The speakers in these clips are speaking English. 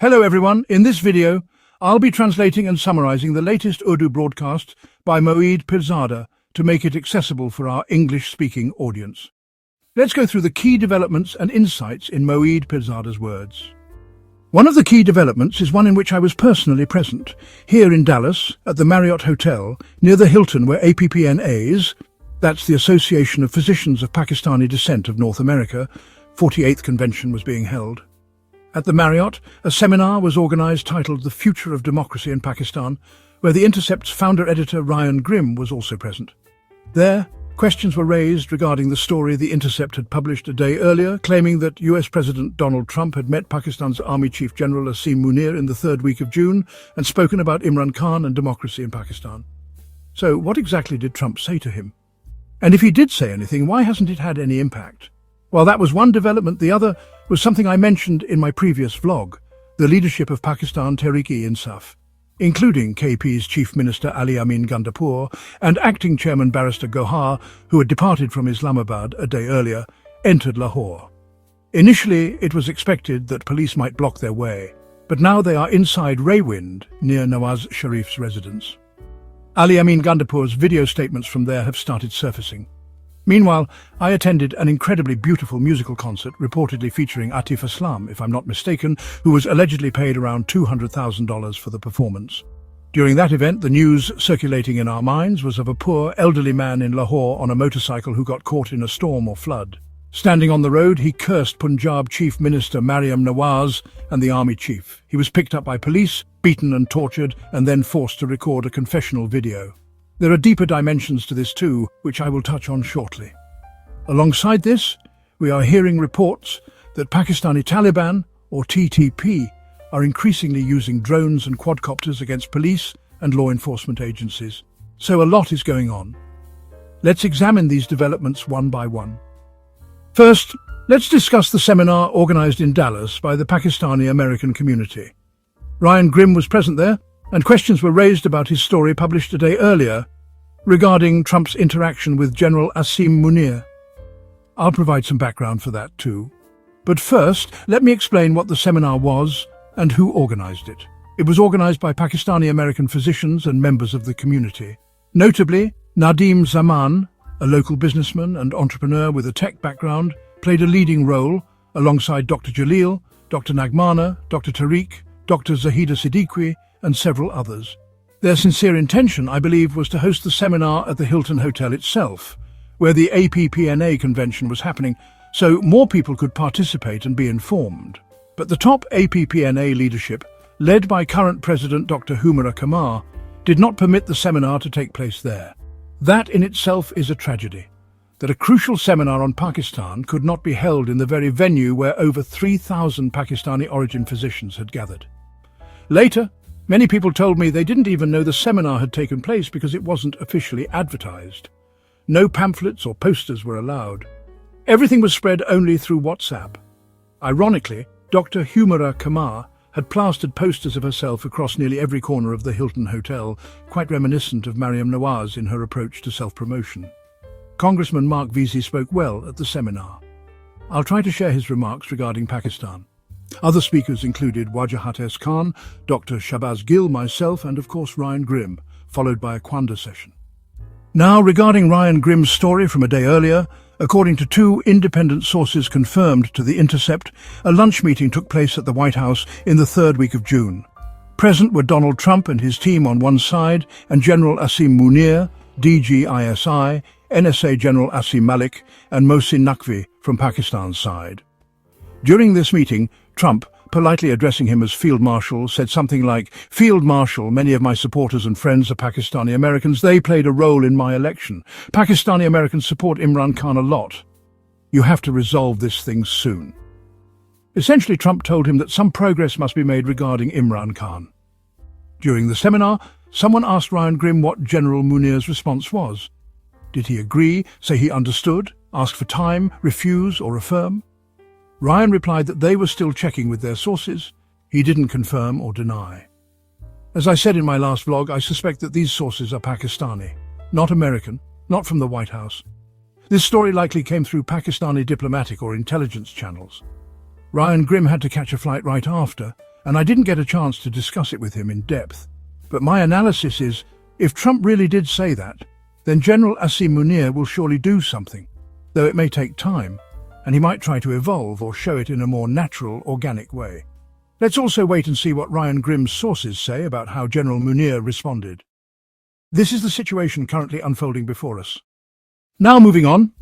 Hello everyone, in this video, I'll be translating and summarizing the latest Urdu broadcast by Moeed Pirzada to make it accessible for our English-speaking audience. Let's go through the key developments and insights in Moeed Pirzada's words. One of the key developments is one in which I was personally present, here in Dallas, at the Marriott Hotel, near the Hilton where APPNA's, that's the Association of Physicians of Pakistani Descent of North America, 48th convention was being held. At the Marriott, a seminar was organised titled The Future of Democracy in Pakistan, where The Intercept's founder-editor Ryan Grimm was also present. There, questions were raised regarding the story The Intercept had published a day earlier, claiming that US President Donald Trump had met Pakistan's Army Chief General Asim Munir in the third week of June and spoken about Imran Khan and democracy in Pakistan. So what exactly did Trump say to him? And if he did say anything, why hasn't it had any impact? Well, that was one development. The other was something I mentioned in my previous vlog, the leadership of Pakistan Tehreek-e-Insaf, including KP's Chief Minister Ali Amin Gandapur and Acting Chairman Barrister Gohar, who had departed from Islamabad a day earlier, entered Lahore. Initially, it was expected that police might block their way, but now they are inside Raywind, near Nawaz Sharif's residence. Ali Amin Gandapur's video statements from there have started surfacing. Meanwhile, I attended an incredibly beautiful musical concert reportedly featuring Atif Aslam, if I'm not mistaken, who was allegedly paid around $200,000 for the performance. During that event, the news circulating in our minds was of a poor, elderly man in Lahore on a motorcycle who got caught in a storm or flood. Standing on the road, he cursed Punjab Chief Minister Maryam Nawaz and the army chief. He was picked up by police, beaten and tortured, and then forced to record a confessional video. There are deeper dimensions to this too, which I will touch on shortly. Alongside this, we are hearing reports that Pakistani Taliban, or TTP, are increasingly using drones and quadcopters against police and law enforcement agencies. So a lot is going on. Let's examine these developments one by one. First, let's discuss the seminar organised in Dallas by the Pakistani American community. Ryan Grimm was present there, and questions were raised about his story published a day earlier regarding Trump's interaction with General Asim Munir. I'll provide some background for that too. But first, let me explain what the seminar was and who organised it. It was organised by Pakistani American physicians and members of the community. Notably, Nadeem Zaman, a local businessman and entrepreneur with a tech background, played a leading role alongside Dr. Jalil, Dr. Nagmana, Dr. Tariq, Dr. Zahida Siddiqui, and several others. Their sincere intention, I believe, was to host the seminar at the Hilton Hotel itself, where the APPNA convention was happening, so more people could participate and be informed. But the top APPNA leadership, led by current President Dr. Humera Kamar, did not permit the seminar to take place there. That in itself is a tragedy, that a crucial seminar on Pakistan could not be held in the very venue where over 3,000 Pakistani-origin physicians had gathered. Later, many people told me they didn't even know the seminar had taken place because it wasn't officially advertised. No pamphlets or posters were allowed. Everything was spread only through WhatsApp. Ironically, Dr. Humera Kamar had plastered posters of herself across nearly every corner of the Hilton Hotel, quite reminiscent of Maryam Nawaz in her approach to self-promotion. Congressman Mark Veazey spoke well at the seminar. I'll try to share his remarks regarding Pakistan. Other speakers included Wajahat S. Khan, Dr. Shahbaz Gill, myself, and of course Ryan Grimm, followed by a Quanda session. Now, regarding Ryan Grimm's story from a day earlier, according to two independent sources confirmed to The Intercept, a lunch meeting took place at the White House in the third week of June. Present were Donald Trump and his team on one side, and General Asim Munir, DGISI, NSA General Asim Malik, and Mohsin Naqvi from Pakistan's side. During this meeting, Trump, politely addressing him as Field Marshal, said something like, "Field Marshal, many of my supporters and friends are Pakistani Americans. They played a role in my election. Pakistani Americans support Imran Khan a lot. You have to resolve this thing soon." Essentially, Trump told him that some progress must be made regarding Imran Khan. During the seminar, someone asked Ryan Grimm what General Munir's response was. Did he agree, say he understood, ask for time, refuse or affirm? Ryan replied that they were still checking with their sources. He didn't confirm or deny. As I said in my last vlog, I suspect that these sources are Pakistani, not American, not from the White House. This story likely came through Pakistani diplomatic or intelligence channels. Ryan Grimm had to catch a flight right after, and I didn't get a chance to discuss it with him in depth. But my analysis is, if Trump really did say that, then General Asim Munir will surely do something, though it may take time, and he might try to evolve or show it in a more natural, organic way. Let's also wait and see what Ryan Grimm's sources say about how General Munir responded. This is the situation currently unfolding before us. Now moving on.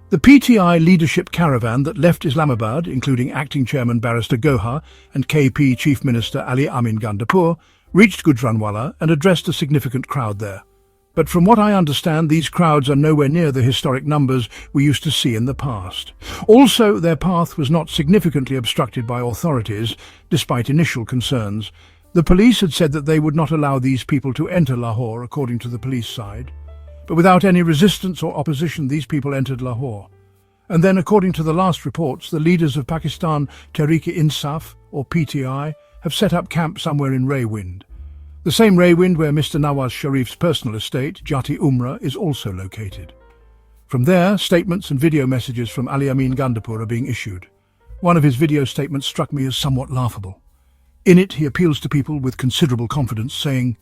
The PTI leadership caravan that left Islamabad, including Acting Chairman Barrister Gohar and KP Chief Minister Ali Amin Gandapur, reached Gujranwala and addressed a significant crowd there. But from what I understand, these crowds are nowhere near the historic numbers we used to see in the past. Also, their path was not significantly obstructed by authorities, despite initial concerns. The police had said that they would not allow these people to enter Lahore, according to the police side. But without any resistance or opposition, these people entered Lahore. And then, according to the last reports, the leaders of Pakistan Tehreek-e-Insaf, or PTI, have set up camp somewhere in Rawalpindi. The same Rawalpindi where Mr. Nawaz Sharif's personal estate, Jati Umrah, is also located. From there, statements and video messages from Ali Amin Gandapur are being issued. One of his video statements struck me as somewhat laughable. In it, he appeals to people with considerable confidence, saying,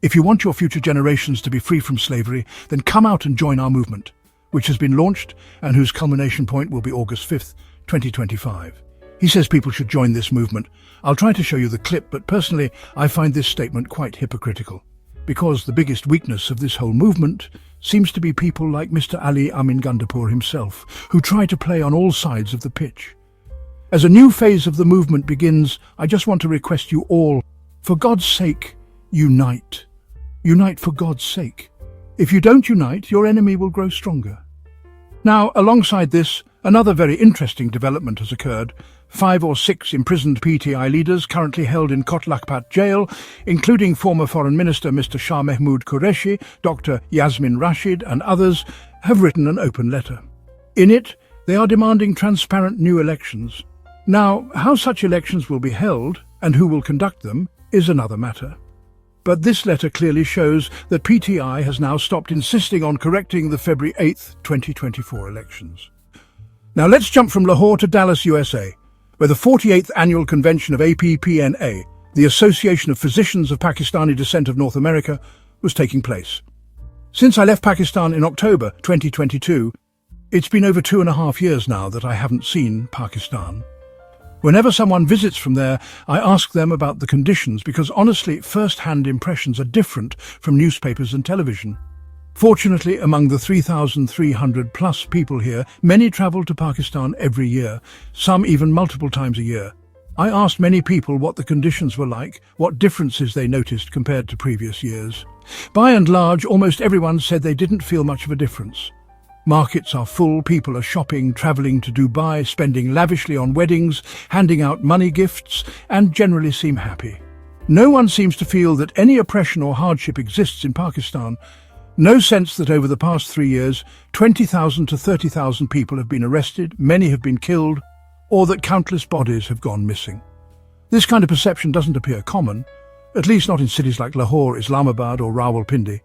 "If you want your future generations to be free from slavery, then come out and join our movement, which has been launched and whose culmination point will be August 5th, 2025. He says people should join this movement. I'll try to show you the clip, but personally, I find this statement quite hypocritical, because the biggest weakness of this whole movement seems to be people like Mr. Ali Amin Gandapur himself, who try to play on all sides of the pitch. As a new phase of the movement begins, I just want to request you all, for God's sake, unite. Unite for God's sake. If you don't unite, your enemy will grow stronger." Now, alongside this, another very interesting development has occurred. 5 or 6 imprisoned PTI leaders currently held in Kot Lakhpat jail, including former Foreign Minister Mr. Shah Mahmood Qureshi, Dr. Yasmin Rashid and others, have written an open letter. In it, they are demanding transparent new elections. Now, how such elections will be held and who will conduct them is another matter. But this letter clearly shows that PTI has now stopped insisting on correcting the February 8th, 2024 elections. Now let's jump from Lahore to Dallas, USA, where the 48th Annual Convention of APPNA, the Association of Physicians of Pakistani Descent of North America, was taking place. Since I left Pakistan in October 2022, it's been over 2.5 years now that I haven't seen Pakistan. Whenever someone visits from there, I ask them about the conditions because honestly, first-hand impressions are different from newspapers and television. Fortunately, among the 3,300 plus people here, many travel to Pakistan every year, some even multiple times a year. I asked many people what the conditions were like, what differences they noticed compared to previous years. By and large, almost everyone said they didn't feel much of a difference. Markets are full, people are shopping, travelling to Dubai, spending lavishly on weddings, handing out money gifts, and generally seem happy. No one seems to feel that any oppression or hardship exists in Pakistan. No sense that over the past 3 years, 20,000 to 30,000 people have been arrested, many have been killed, or that countless bodies have gone missing. This kind of perception doesn't appear common, at least not in cities like Lahore, Islamabad, or Rawalpindi.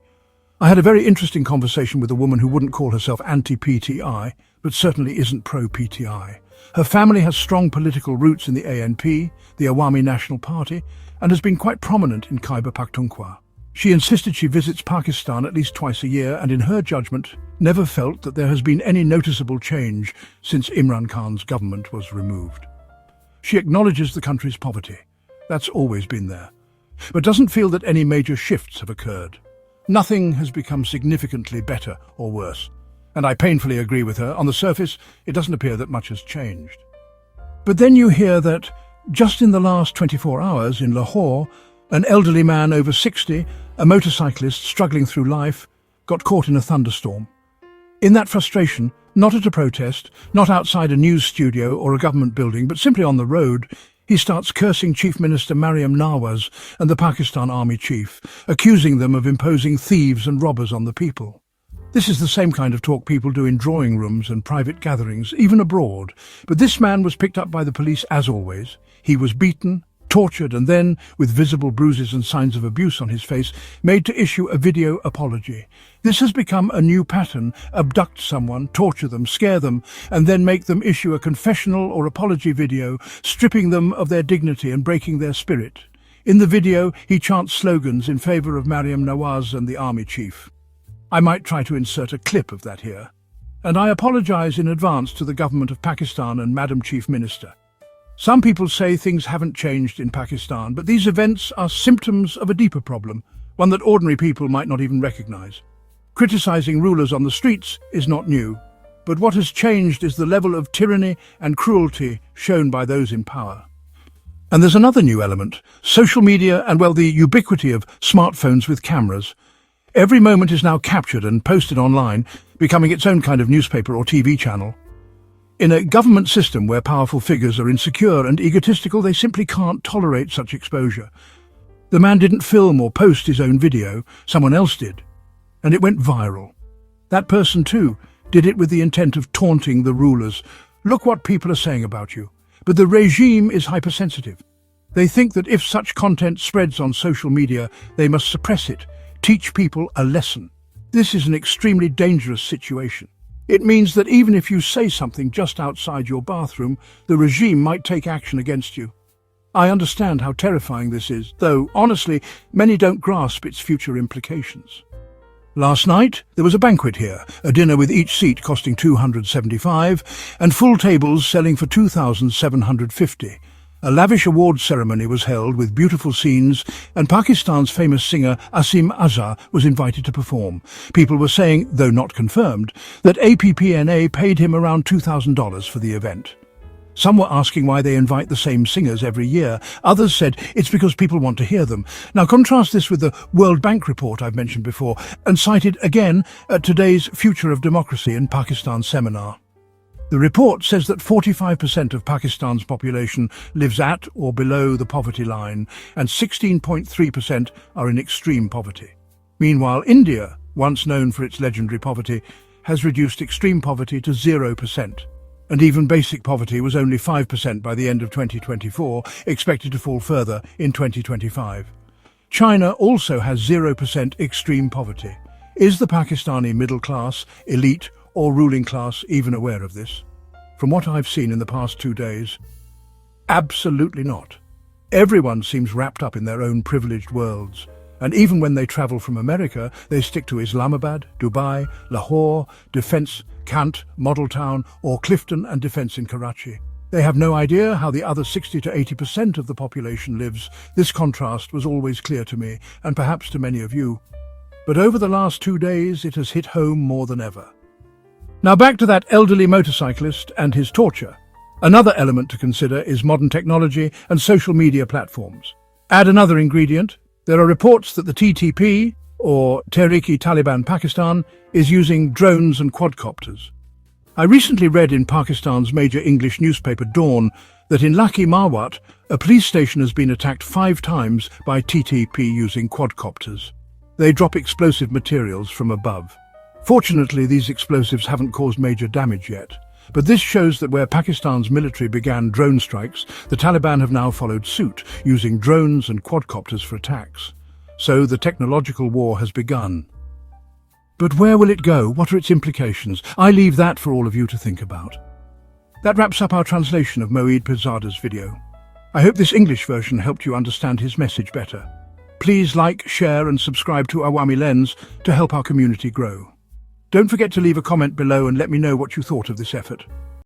I had a very interesting conversation with a woman who wouldn't call herself anti-PTI, but certainly isn't pro-PTI. Her family has strong political roots in the ANP, the Awami National Party, and has been quite prominent in Khyber Pakhtunkhwa. She insisted she visits Pakistan at least twice a year and in her judgment never felt that there has been any noticeable change since Imran Khan's government was removed. She acknowledges the country's poverty. That's always been there, but doesn't feel that any major shifts have occurred. Nothing has become significantly better or worse, and I painfully agree with her. On the surface, it doesn't appear that much has changed. But then you hear that, just in the last 24 hours in Lahore, an elderly man over 60, a motorcyclist struggling through life, got caught in a thunderstorm. In that frustration, not at a protest, not outside a news studio or a government building, but simply on the road, he starts cursing Chief Minister Maryam Nawaz and the Pakistan Army Chief, accusing them of imposing thieves and robbers on the people. This is the same kind of talk people do in drawing rooms and private gatherings, even abroad. But this man was picked up by the police as always. He was beaten, tortured and then, with visible bruises and signs of abuse on his face, made to issue a video apology. This has become a new pattern: abduct someone, torture them, scare them, and then make them issue a confessional or apology video, stripping them of their dignity and breaking their spirit. In the video, he chants slogans in favour of Maryam Nawaz and the army chief. I might try to insert a clip of that here. And I apologise in advance to the government of Pakistan and Madam Chief Minister. Some people say things haven't changed in Pakistan, but these events are symptoms of a deeper problem, one that ordinary people might not even recognise. Criticising rulers on the streets is not new, but what has changed is the level of tyranny and cruelty shown by those in power. And there's another new element: social media and, well, the ubiquity of smartphones with cameras. Every moment is now captured and posted online, becoming its own kind of newspaper or TV channel. In a government system where powerful figures are insecure and egotistical, they simply can't tolerate such exposure. The man didn't film or post his own video, someone else did, and it went viral. That person, too, did it with the intent of taunting the rulers. Look what people are saying about you. But the regime is hypersensitive. They think that if such content spreads on social media, they must suppress it, teach people a lesson. This is an extremely dangerous situation. It means that even if you say something just outside your bathroom, the regime might take action against you. I understand how terrifying this is, though, honestly, many don't grasp its future implications. Last night, there was a banquet here, a dinner with each seat costing $275, and full tables selling for $2,750. A lavish awards ceremony was held with beautiful scenes, and Pakistan's famous singer Asim was invited to perform. People were saying, though not confirmed, that APPNA paid him around $2,000 for the event. Some were asking why they invite the same singers every year. Others said it's because people want to hear them. Now contrast this with the World Bank report I've mentioned before, and cited again at today's Future of Democracy in Pakistan seminar. The report says that 45% of Pakistan's population lives at or below the poverty line, and 16.3% are in extreme poverty. Meanwhile, India, once known for its legendary poverty, has reduced extreme poverty to 0%. And even basic poverty was only 5% by the end of 2024, expected to fall further in 2025. China also has 0% extreme poverty. Is the Pakistani middle class, elite, or ruling class even aware of this? From what I've seen in the past 2 days, absolutely not. Everyone seems wrapped up in their own privileged worlds, and even when they travel from America, they stick to Islamabad, Dubai, Lahore, Defence, Kant, Model Town, or Clifton and Defence in Karachi. They have no idea how the other 60 to 80% of the population lives. This contrast was always clear to me, and perhaps to many of you. But over the last 2 days, it has hit home more than ever. Now back to that elderly motorcyclist and his torture. Another element to consider is modern technology and social media platforms. Add another ingredient. There are reports that the TTP, or Tehrik-e-Taliban Pakistan, is using drones and quadcopters. I recently read in Pakistan's major English newspaper Dawn that in Laki Marwat, a police station has been attacked 5 times by TTP using quadcopters. They drop explosive materials from above. Fortunately, these explosives haven't caused major damage yet. But this shows that where Pakistan's military began drone strikes, the Taliban have now followed suit, using drones and quadcopters for attacks. So the technological war has begun. But where will it go? What are its implications? I leave that for all of you to think about. That wraps up our translation of Moeed Pirzada's video. I hope this English version helped you understand his message better. Please like, share and subscribe to Awami Lens to help our community grow. Don't forget to leave a comment below and let me know what you thought of this effort.